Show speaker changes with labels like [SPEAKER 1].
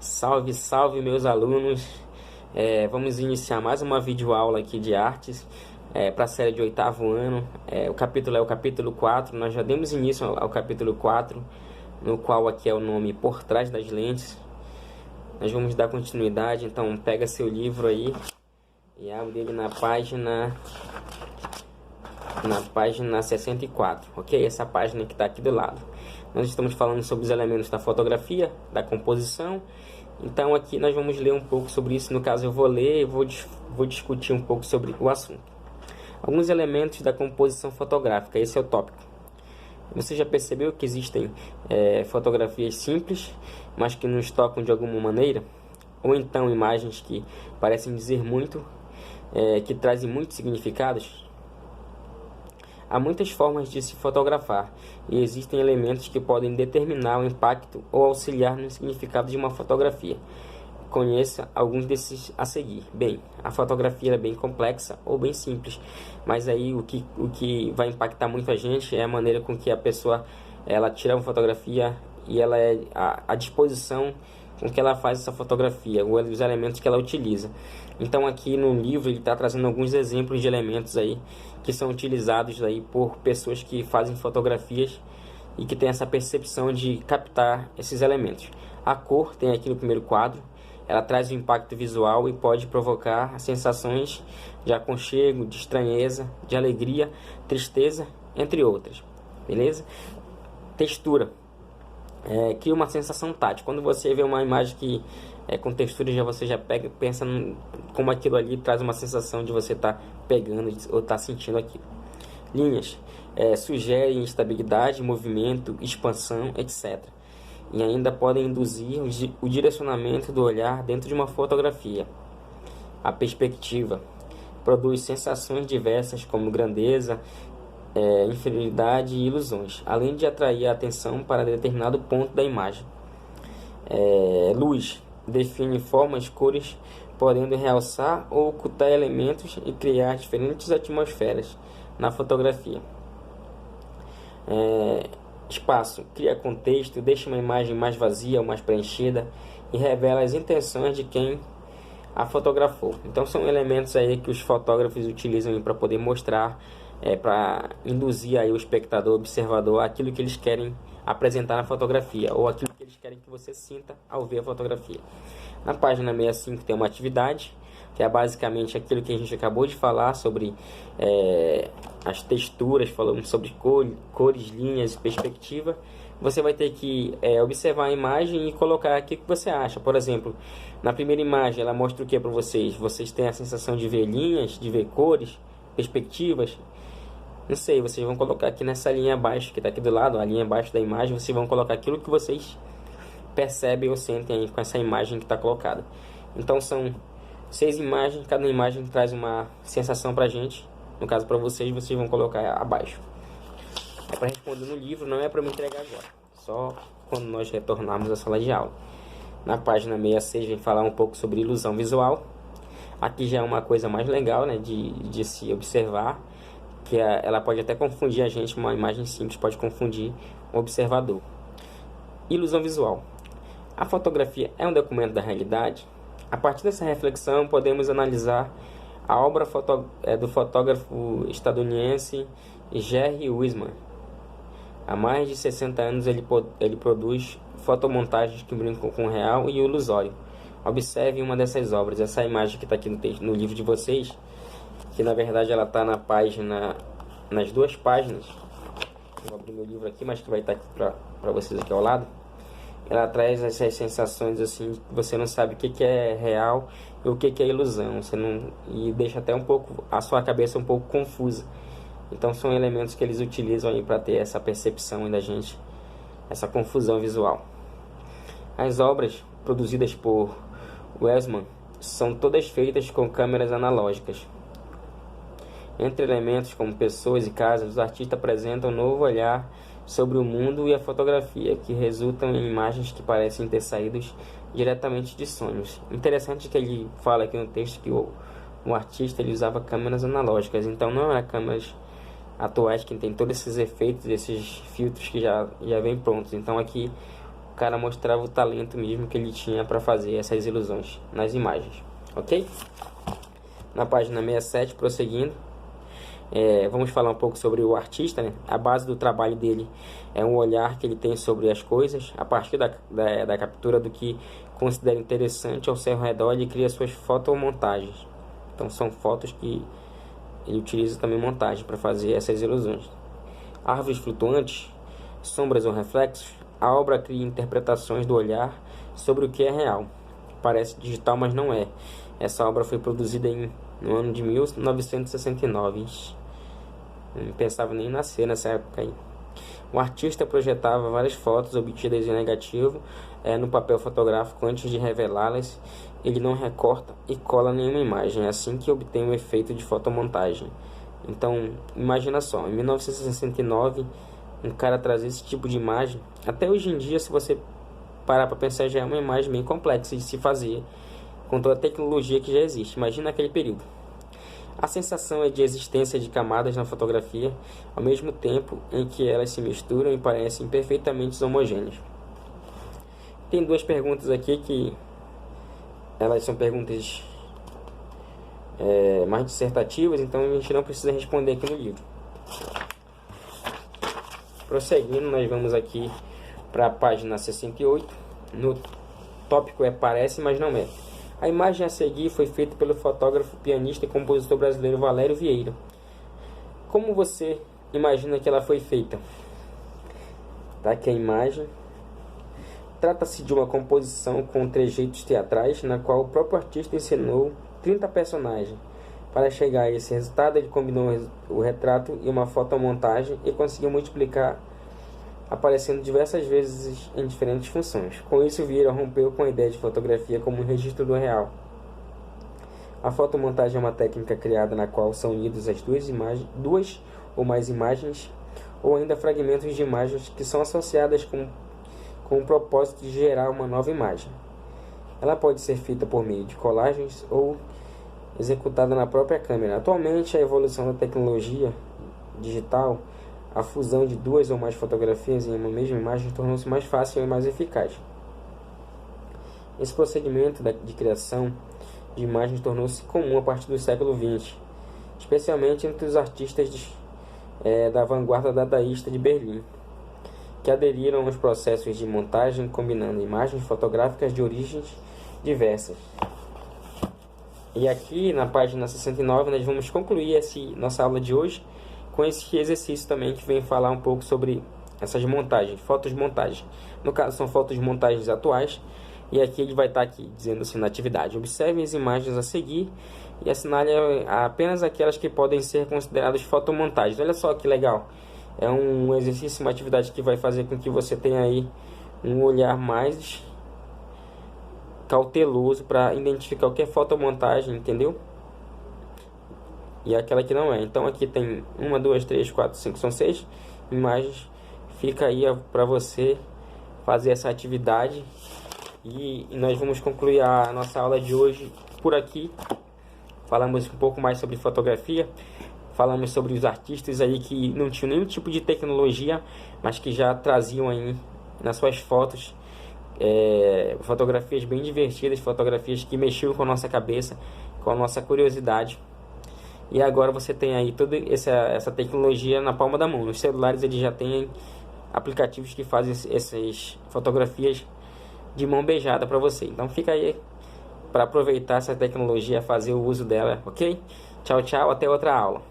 [SPEAKER 1] Salve, salve meus alunos. Vamos iniciar mais uma videoaula aqui de artes para a série de oitavo ano. O capítulo é o capítulo 4. Nós já demos início ao capítulo 4, no qual aqui é o nome Por Trás das Lentes. Nós vamos dar continuidade, então pega seu livro aí e abre ele na página 64, ok? Essa página que está aqui do lado. Nós estamos falando sobre os elementos da fotografia, da composição. Então aqui nós vamos ler um pouco sobre isso. No caso eu vou ler e vou discutir um pouco sobre o assunto. Alguns elementos da composição fotográfica, esse é o tópico. Você já percebeu que existem fotografias simples, mas que nos tocam de alguma maneira? Ou então imagens que parecem dizer muito, que trazem muitos significados? Há muitas formas de se fotografar e existem elementos que podem determinar o impacto ou auxiliar no significado de uma fotografia. Conheça alguns desses a seguir. Bem, a fotografia é bem complexa ou bem simples, mas aí o que vai impactar muito a gente é a maneira com que a pessoa ela tira uma fotografia e ela é a disposição com que ela faz essa fotografia, os elementos que ela utiliza. Então aqui no livro ele está trazendo alguns exemplos de elementos aí que são utilizados aí por pessoas que fazem fotografias e que têm essa percepção de captar esses elementos. A cor tem aqui no primeiro quadro, ela traz um impacto visual e pode provocar sensações de aconchego, de estranheza, de alegria, tristeza, entre outras. Beleza? Textura. Cria uma sensação tátil. Quando você vê uma imagem que com textura, você já pega, pensa como aquilo ali traz uma sensação de você estar pegando ou estar sentindo aquilo. Linhas sugerem instabilidade, movimento, expansão, etc. E ainda podem induzir o direcionamento do olhar dentro de uma fotografia. A perspectiva produz sensações diversas como grandeza, inferioridade e ilusões, além de atrair a atenção para determinado ponto da imagem. Luz define formas, cores, podendo realçar ou ocultar elementos e criar diferentes atmosferas na fotografia. Espaço cria contexto, deixa uma imagem mais vazia ou mais preenchida e revela as intenções de quem a fotografou. Então são elementos aí que os fotógrafos utilizam para poder mostrar, para induzir aí o espectador, o observador, aquilo que eles querem apresentar na fotografia, ou aquilo que eles querem que você sinta ao ver a fotografia. Na página 65 tem uma atividade, que é basicamente aquilo que a gente acabou de falar sobre as texturas, falando sobre cores, linhas e perspectiva. Você vai ter que observar a imagem e colocar aqui o que você acha. Por exemplo, na primeira imagem ela mostra o que para vocês? Vocês têm a sensação de ver linhas, de ver cores, perspectivas? Não sei, vocês vão colocar aqui nessa linha abaixo, que está aqui do lado, a linha abaixo da imagem, vocês vão colocar aquilo que vocês percebem ou sentem aí com essa imagem que está colocada. Então são 6 imagens, cada imagem traz uma sensação para a gente. No caso para vocês, vocês vão colocar abaixo. É para responder no livro, não é para me entregar agora, só quando nós retornarmos à sala de aula. Na página 66 vem falar um pouco sobre ilusão visual. Aqui já é uma coisa mais legal, né, de se observar, que ela pode até confundir a gente, uma imagem simples pode confundir o observador. Ilusão visual. A fotografia é um documento da realidade? A partir dessa reflexão, podemos analisar a obra do fotógrafo estadunidense Jerry Wiesman. Há mais de 60 anos ele produz fotomontagens que brincam com o real e o ilusório. Observe uma dessas obras, essa imagem que está aqui no livro de vocês, que na verdade ela está nas duas páginas. Vou abrir meu livro aqui, mas que vai estar aqui para vocês aqui ao lado. Ela traz essas sensações assim, que você não sabe o que é real e o que é ilusão. E deixa até um pouco a sua cabeça um pouco confusa. Então são elementos que eles utilizam aí para ter essa percepção da gente, essa confusão visual. As obras produzidas por Wiesman são todas feitas com câmeras analógicas. Entre elementos como pessoas e casas, os artistas apresentam um novo olhar sobre o mundo e a fotografia, que resultam em imagens que parecem ter saído diretamente de sonhos. Interessante que ele fala aqui no texto que o artista ele usava câmeras analógicas, então não eram câmeras atuais que tem todos esses efeitos, esses filtros que já vêm prontos. Então aqui cara mostrava o talento mesmo que ele tinha para fazer essas ilusões nas imagens, ok? Na página 67, prosseguindo, vamos falar um pouco sobre o artista, né? A base do trabalho dele é um olhar que ele tem sobre as coisas. A partir da captura do que considera interessante ao seu redor, ele cria suas fotomontagens. Então são fotos que ele utiliza também montagem para fazer essas ilusões. Árvores flutuantes, sombras ou reflexos, a obra cria interpretações do olhar sobre o que é real. Parece digital, mas não é. Essa obra foi produzida no ano de 1969. Não pensava nem em nascer nessa época aí. O artista projetava várias fotos obtidas em negativo no papel fotográfico antes de revelá-las. Ele não recorta e cola nenhuma imagem, é assim que obtém o efeito de fotomontagem. Então, imagina só, em 1969, um cara trazer esse tipo de imagem. Até hoje em dia, se você parar para pensar, já é uma imagem bem complexa de se fazer, com toda a tecnologia que já existe. Imagina aquele período. A sensação é de existência de camadas na fotografia, ao mesmo tempo em que elas se misturam e parecem perfeitamente homogêneas. Tem duas perguntas aqui que elas são perguntas mais dissertativas, então a gente não precisa responder aqui no livro. Prosseguindo, nós vamos aqui para a página 68. No tópico parece, mas não é. A imagem a seguir foi feita pelo fotógrafo, pianista e compositor brasileiro Valério Vieira. Como você imagina que ela foi feita? Tá aqui a imagem. Trata-se de uma composição com trejeitos teatrais, na qual o próprio artista encenou 30 personagens. Para chegar a esse resultado, ele combinou o retrato e uma fotomontagem e conseguiu multiplicar, aparecendo diversas vezes em diferentes funções. Com isso, Vieira rompeu com a ideia de fotografia como um registro do real. A fotomontagem é uma técnica criada na qual são unidas as duas ou mais imagens, ou ainda fragmentos de imagens que são associadas com o propósito de gerar uma nova imagem. Ela pode ser feita por meio de colagens ou executada na própria câmera. Atualmente, a evolução da tecnologia digital, a fusão de duas ou mais fotografias em uma mesma imagem tornou-se mais fácil e mais eficaz. Esse procedimento de criação de imagens tornou-se comum a partir do século XX, especialmente entre os artistas da vanguarda dadaísta de Berlim, que aderiram aos processos de montagem combinando imagens fotográficas de origens diversas. E aqui na página 69 nós vamos concluir nossa aula de hoje com esse exercício também que vem falar um pouco sobre essas montagens, fotos de montagem. No caso são fotos de montagens atuais, e aqui ele vai estar aqui dizendo assim na atividade: observe as imagens a seguir e assinale apenas aquelas que podem ser consideradas fotomontagens. Olha só que legal, é um exercício, uma atividade que vai fazer com que você tenha aí um olhar mais cauteloso para identificar o que é fotomontagem, entendeu? E aquela que não é. Então aqui tem 1, 2, 3, 4, 5, são 6 imagens. Fica aí para você fazer essa atividade. E nós vamos concluir a nossa aula de hoje por aqui. Falamos um pouco mais sobre fotografia. Falamos sobre os artistas aí que não tinham nenhum tipo de tecnologia, mas que já traziam aí nas suas fotos fotografias bem divertidas, fotografias que mexiam com a nossa cabeça, com a nossa curiosidade. E agora você tem aí toda essa tecnologia na palma da mão. Nos celulares eles já têm aplicativos que fazem essas fotografias de mão beijada para você. Então fica aí para aproveitar essa tecnologia, fazer o uso dela, ok? Tchau, tchau, até outra aula.